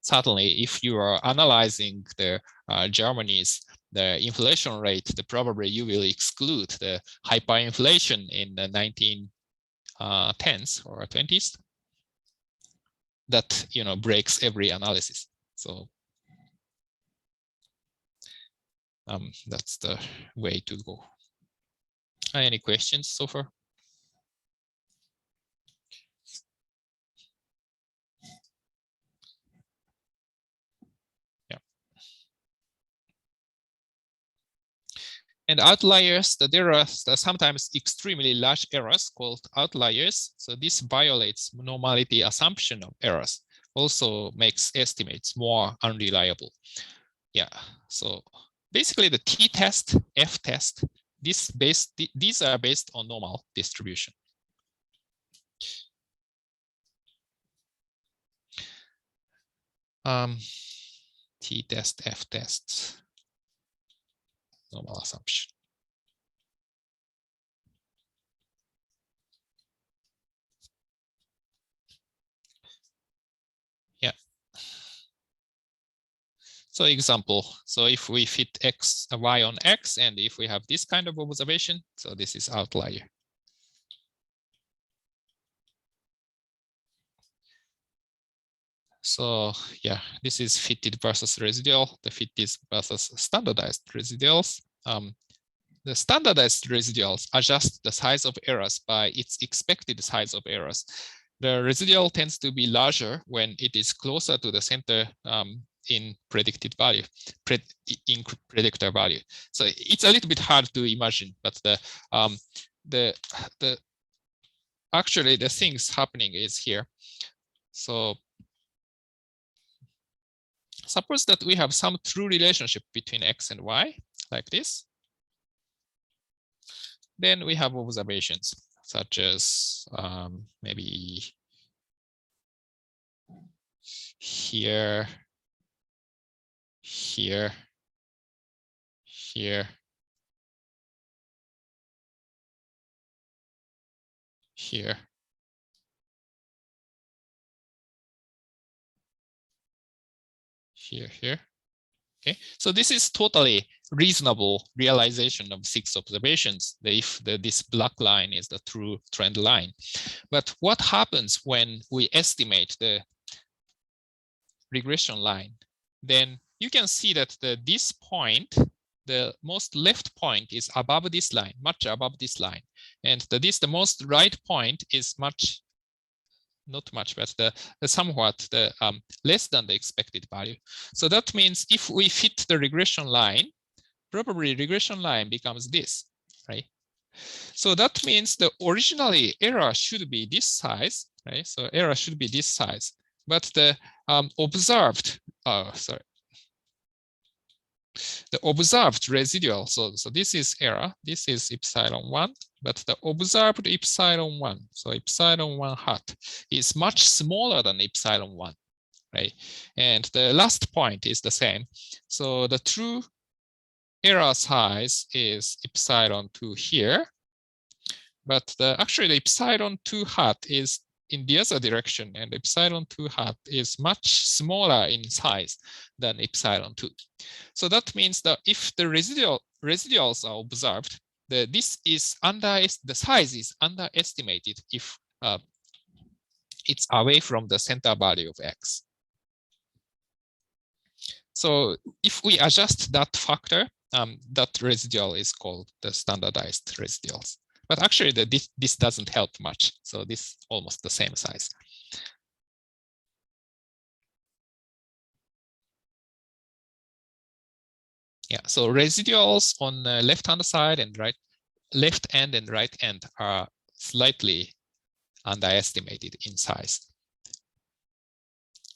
Speaker 1: Certainly, if you are analyzing the Germany's inflation rate, probably you will exclude the hyperinflation in the 1910s or 20s. That breaks every analysis. So that's the way to go. Any questions so far? Yeah. And outliers, there are sometimes extremely large errors called outliers. So this violates normality assumption of errors, also makes estimates more unreliable. Yeah, so basically the t-test, f-test, these are based on normal distribution. T-test, f-test, normal assumption. Yeah. So example, so if we fit x, y on x, and if we have this kind of observation, so this is outlier. So yeah, this is fitted versus residual. The fit is versus standardized residuals. The standardized residuals adjust the size of errors by its expected size of errors. The residual tends to be larger when it is closer to the center in predicted value, in predictor value. So it's a little bit hard to imagine, but actually the things happening is here. So suppose that we have some true relationship between x and y, like this. Then we have observations such as maybe here, here, here, here, here. Okay, so this is totally reasonable realization of 6 observations if this black line is the true trend line. But what happens when we estimate the regression line? Then you can see that this point, the most left point, is above this line, much above this line, and the most right point is much, not much, but somewhat less than the expected value. So that means if we fit the regression line, probably regression line becomes this, right? So that means the originally error should be this size, right? So error should be this size, but the observed, the observed residual, so this is error, this is epsilon 1, but the observed epsilon 1, so epsilon 1 hat, is much smaller than epsilon 1, right? And the last point is the same. So the true error size is epsilon 2 here, but actually the epsilon 2 hat is in the other direction, and epsilon 2 hat is much smaller in size than epsilon 2. So that means that if the residuals are observed, the size is underestimated if it's away from the center value of x. So if we adjust that factor, that residual is called the standardized residuals. But actually, this doesn't help much. So this is almost the same size. Yeah, so residuals on the left-hand side and left end and right end are slightly underestimated in size.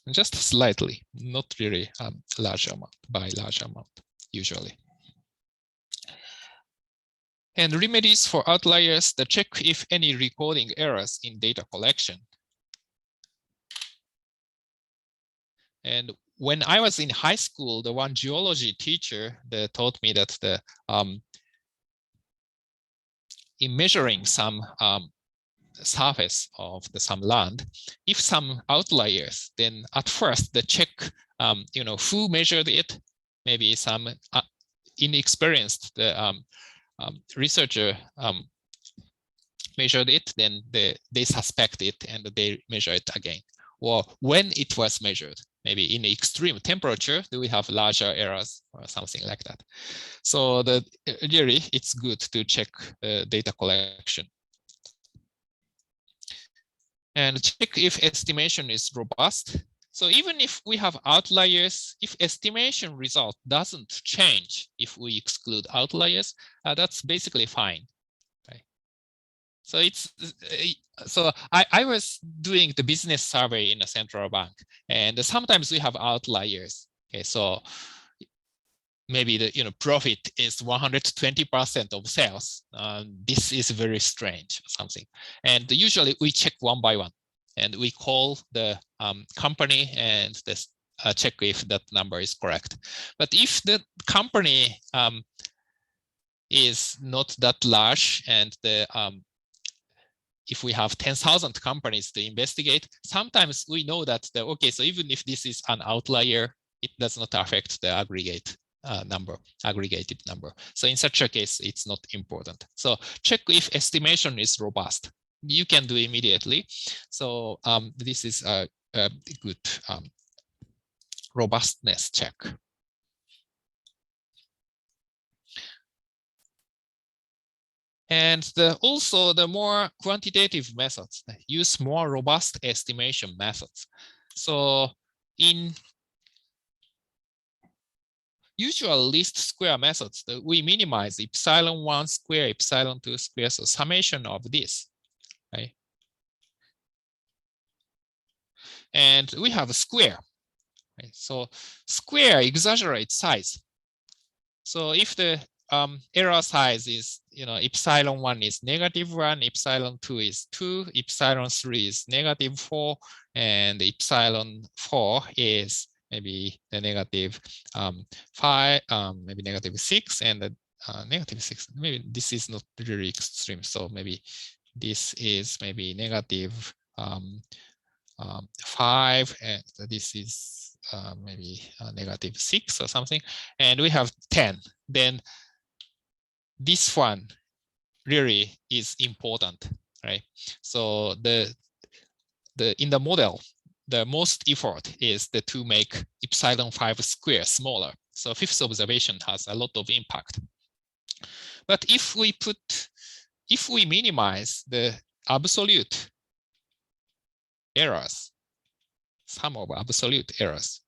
Speaker 1: Just slightly, not really large amount, by large amount, usually. And remedies for outliers, the check if any recording errors in data collection. And when I was in high school, the one geology teacher taught me that in measuring some surface of some land, if some outliers, then at first the check, who measured it, maybe some inexperienced researcher measured it, then they suspect it and they measure it again. Or when it was measured, maybe in extreme temperature, do we have larger errors or something like that? So really, it's good to check data collection. And check if estimation is robust. So even if we have outliers, if estimation result doesn't change if we exclude outliers, that's basically fine. Right? So I was doing the business survey in a central bank, and sometimes we have outliers. Okay, so maybe the profit is 120% of sales. This is very strange or something. And usually we check one by one, and we call the company and this check if that number is correct. But if the company is not that large, and the if we have 10,000 companies to investigate, sometimes we know that okay, so even if this is an outlier, it does not affect the aggregated number. So in such a case, it's not important. So check if estimation is robust. You can do immediately. So this is a good robustness check. And also the more quantitative methods use more robust estimation methods. So in usual least square methods, we minimize epsilon1 square, epsilon2 square, so summation of this, right? And we have a square, right? So square exaggerates size. So if the error size is, epsilon1 is -1, epsilon2 is 2, epsilon3 is -4, and epsilon4 is maybe the -5, maybe -6, and the -6. Maybe this is not really extreme. So maybe this is maybe -5, and this is maybe -6 or something. And we have 10. Then this one really is important, right? So in the model, the most effort is to make epsilon5 square smaller. So fifth observation has a lot of impact. But if we minimize the absolute errors, sum of absolute errors,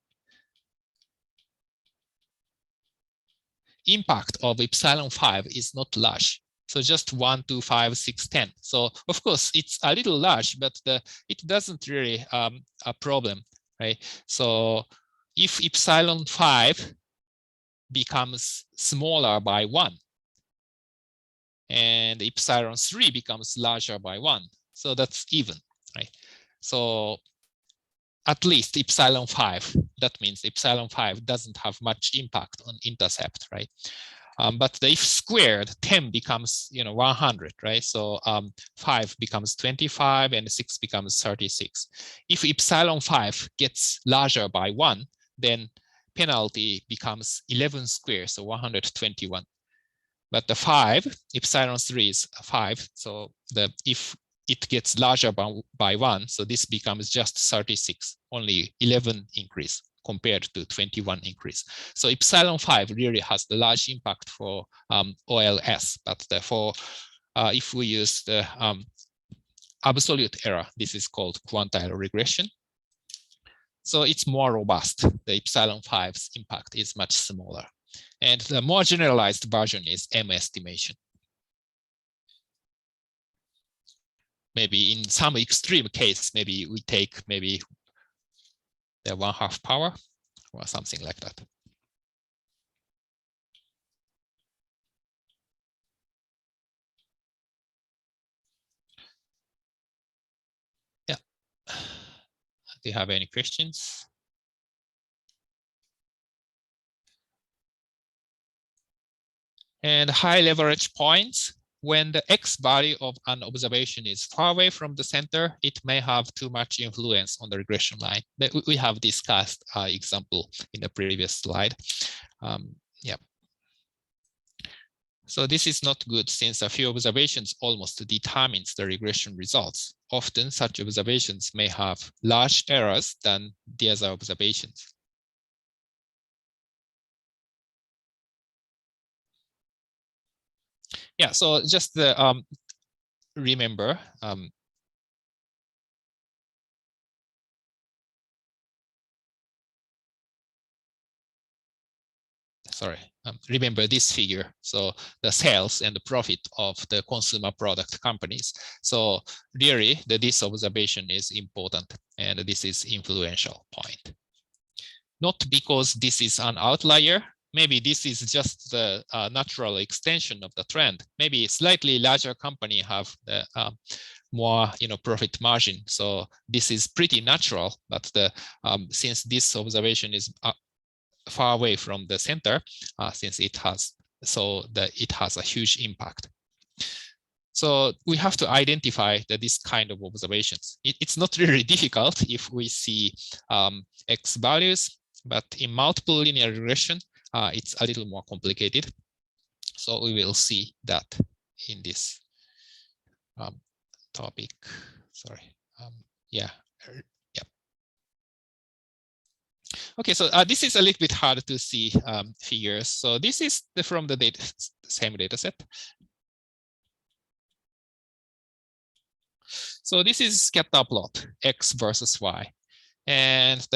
Speaker 1: impact of epsilon5 is not large. So just 1, 2, 5, 6, 10. So of course it's a little large, but it doesn't really a problem, right? So if epsilon5 becomes smaller by 1, and epsilon3 becomes larger by 1, so that's even, right? So at least epsilon5, that means epsilon5 doesn't have much impact on intercept, right? But if squared, 10 becomes 100, right? So 5 becomes 25 and 6 becomes 36. If epsilon5 gets larger by 1, then penalty becomes 11 squared, so 121. But the 5, epsilon3 is 5, so if it gets larger by 1, so this becomes just 36, only 11 increase compared to 21 increase. So epsilon5 really has the large impact for OLS, but therefore, if we use the absolute error, this is called quantile regression. So it's more robust. The epsilon5's impact is much smaller. And the more generalized version is M estimation. Maybe in some extreme case, maybe we take maybe the 1/2 power or something like that. Yeah. Do you have any questions? And high leverage points. When the X value of an observation is far away from the center, it may have too much influence on the regression line. We have discussed example in the previous slide. Yeah. So this is not good since a few observations almost determines the regression results. Often such observations may have large errors than the other observations. Yeah, so just remember, remember this figure. So the sales and the profit of the consumer product companies. So really, this observation is important, and this is influential point. Not because this is an outlier, maybe this is just the natural extension of the trend. Maybe slightly larger company have the more profit margin. So this is pretty natural, but the since this observation is far away from the center, since it has a huge impact. So we have to identify this kind of observations. It's not really difficult if we see X values, but in multiple linear regression, it's a little more complicated. So we will see that in this topic. Sorry. Yeah. Okay, so this is a little bit hard to see figures. So this is from the same data set. So this is scatter plot, X versus Y. And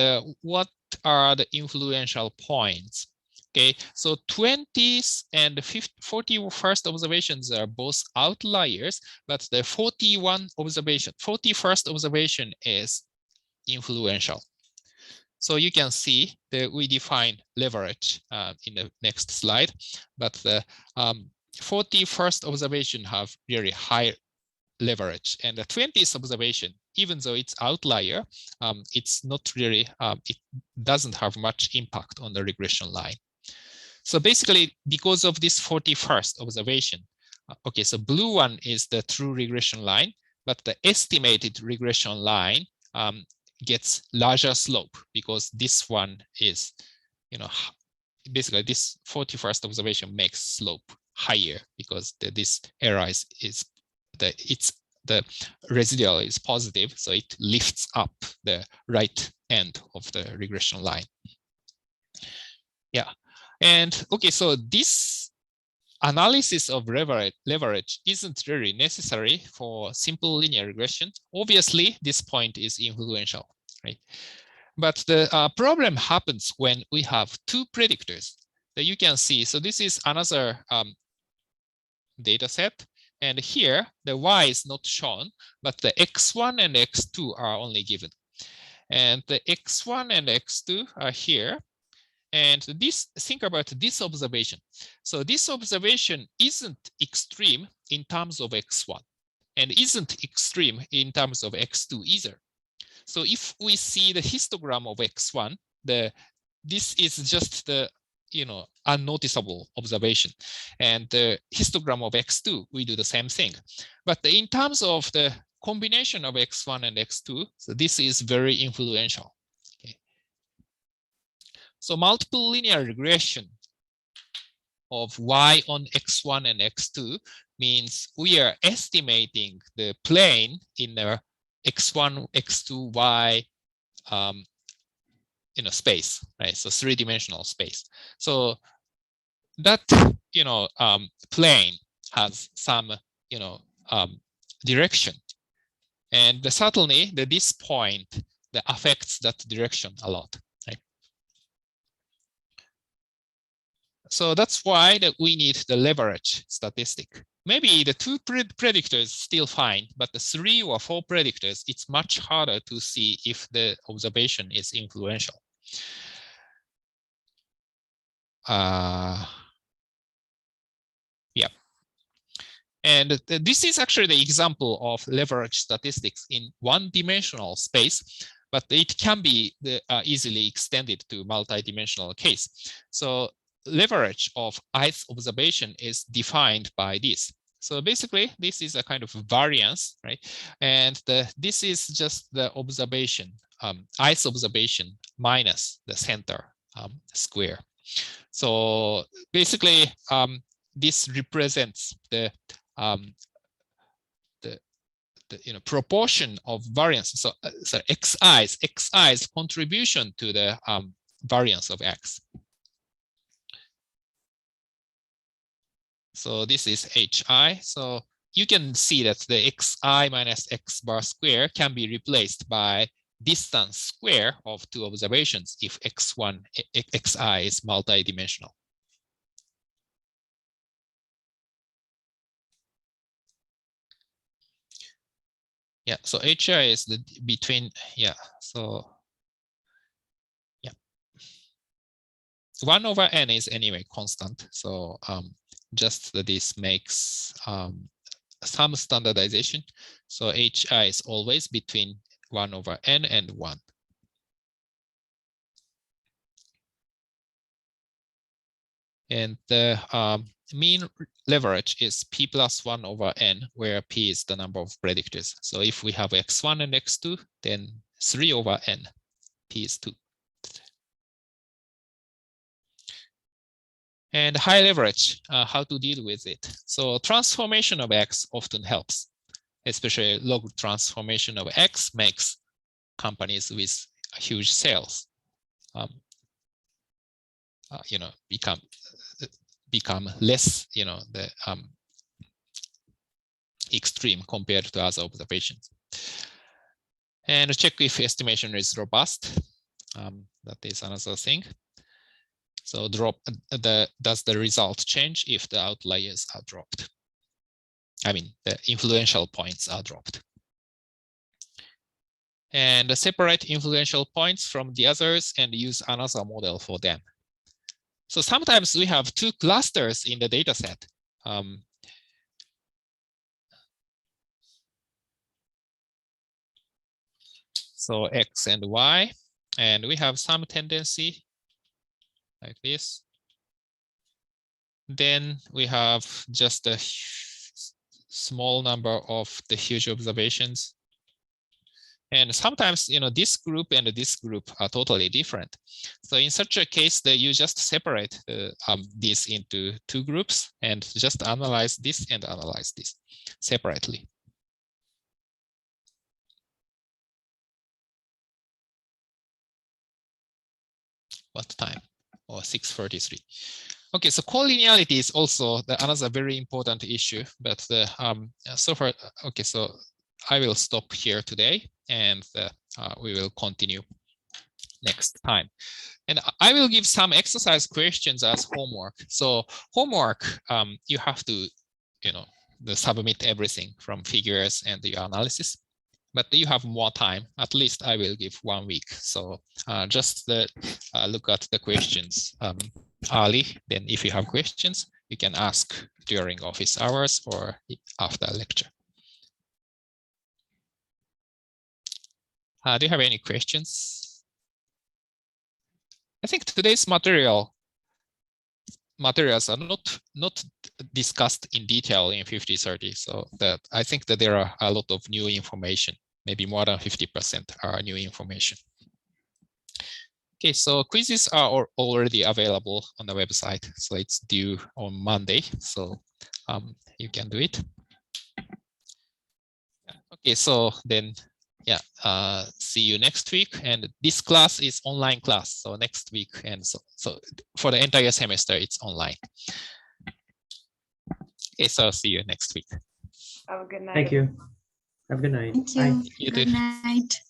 Speaker 1: what are the influential points? Okay, so 20th and 41st observations are both outliers, but the 41st observation is influential. So you can see that we define leverage in the next slide, but the 41st observation have really high leverage, and the 20th observation, even though it's outlier, it's not really, it doesn't have much impact on the regression line. So basically, because of this 41st observation, okay, so blue one is the true regression line, but the estimated regression line gets larger slope because this one is, basically this 41st observation makes slope higher because this error the residual is positive, so it lifts up the right end of the regression line. Yeah, and okay, so this analysis of leverage isn't really necessary for simple linear regression. Obviously, this point is influential, right? But the problem happens when we have two predictors that you can see. So this is another data set. And here, the Y is not shown, but the X1 and X2 are only given. And the X1 and X2 are here. And think about this observation. So this observation isn't extreme in terms of X1 and isn't extreme in terms of X2 either. So if we see the histogram of X1, this is just the unnoticeable observation. And the histogram of X2, we do the same thing. But in terms of the combination of X1 and X2, so this is very influential. Okay. So multiple linear regression of Y on X1 and X2 means we are estimating the plane in the X1, X2, Y space, right? So three-dimensional space. So that plane has some direction, and certainly this point that affects that direction a lot, right? So that's why that we need the leverage statistic. Maybe the two predictors still fine, but the 3 or 4 predictors, it's much harder to see if the observation is influential. Yeah. And this is actually the example of leverage statistics in one-dimensional space, but it can be easily extended to multi-dimensional case. So leverage of ith observation is defined by this. So basically, this is a kind of variance, right? And this is just the observation, ith observation minus the center square. So basically, this represents the proportion of variance. So, xi's contribution to the variance of x. So this is hi. So you can see that the xi minus x bar square can be replaced by distance square of two observations if xi is multidimensional. Yeah, so hi is the between, yeah, so yeah. 1 over n is anyway constant. So just this makes some standardization. So hi is always between 1 over n and 1. And the mean leverage is p plus 1 over n, where p is the number of predictors. So if we have x1 and x2, then 3 over n, p is 2. And high leverage, how to deal with it. So transformation of x often helps, especially log transformation of x makes companies with huge sales become less, the extreme compared to other observations. And check if estimation is robust. That is another thing. So does the result change if the outliers are dropped? I mean, the influential points are dropped. And separate influential points from the others and use another model for them. So sometimes we have 2 clusters in the data set. So X and Y, and we have some tendency like this. Then we have just a small number of the huge observations. And sometimes, this group and this group are totally different. So in such a case, that you just separate this into 2 groups and just analyze this and analyze this separately. What time? Or 6:43. Okay, so collinearity is also another very important issue. But so far, okay, so I will stop here today, and we will continue next time. And I will give some exercise questions as homework. So homework, you have to, submit everything from figures and your analysis. But you have more time. At least I will give 1 week. So just look at the questions early. Then if you have questions, you can ask during office hours or after lecture. Do you have any questions? I think today's materials are not discussed in detail in 50/30. So that I think that there are a lot of new information. Maybe more than 50% are new information. Okay, so quizzes are already available on the website. So it's due on Monday. So you can do it. Okay, so then, yeah, see you next week. And this class is online class. So next week, and so for the entire semester, it's online. Okay, so see you next week.
Speaker 3: Have a good night.
Speaker 2: Thank you. Have a good night.
Speaker 4: Thank you.
Speaker 1: You
Speaker 4: Good
Speaker 1: too.
Speaker 4: night.